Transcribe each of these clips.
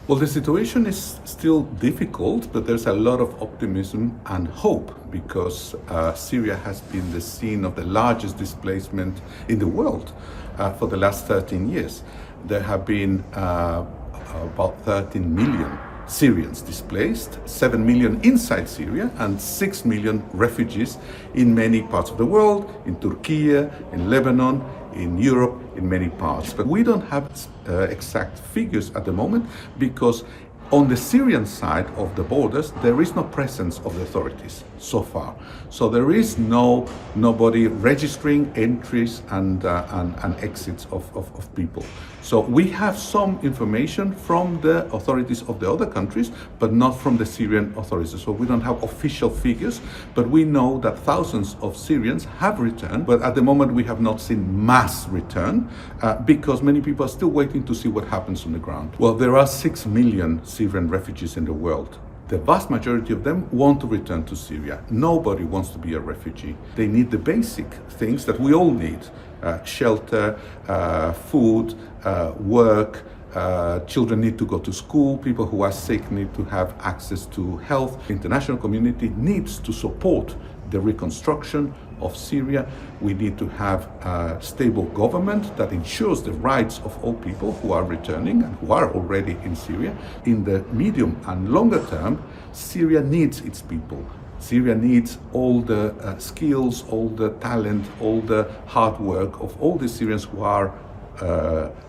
Well, the situation is still difficult, but there's a lot of optimism and hope because Syria has been the scene of the largest displacement in the world for the last 13 years. There have been about 13 million Syrians displaced, 7 million inside Syria, and 6 million refugees in many parts of the world, in Turkey, in Lebanon, in Europe, in many parts. But we don't have exact figures at the moment because on the Syrian side of the borders, there is no presence of the authorities so far. So there is nobody registering entries and exits of people. So we have some information from the authorities of the other countries, but not from the Syrian authorities. So we don't have official figures, but we know that thousands of Syrians have returned. But at the moment, we have not seen mass return because many people are still waiting to see what happens on the ground. Well, there are 6 million Syrian refugees in the world. The vast majority of them want to return to Syria. Nobody wants to be a refugee. They need the basic things that we all need. Shelter, food, work, children need to go to school, people who are sick need to have access to health. The international community needs to support the reconstruction of Syria. We need to have a stable government that ensures the rights of all people who are returning and who are already in Syria. In the medium and longer term, Syria needs its people. Syria needs all the skills, all the talent, all the hard work of all the Syrians who are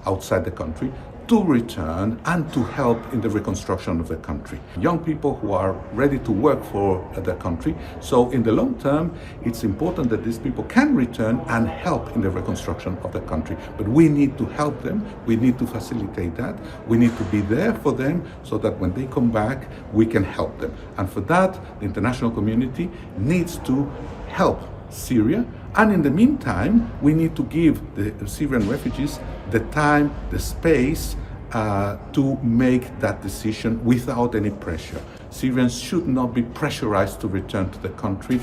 outside the country to return and to help in the reconstruction of the country. Young people who are ready to work for the country. So in the long term, it's important that these people can return and help in the reconstruction of the country. But we need to help them. We need to facilitate that. We need to be there for them so that when they come back, we can help them. And for that, the international community needs to help Syria. And in the meantime, we need to give the Syrian refugees the time, the space to make that decision without any pressure. Syrians should not be pressurized to return to the country.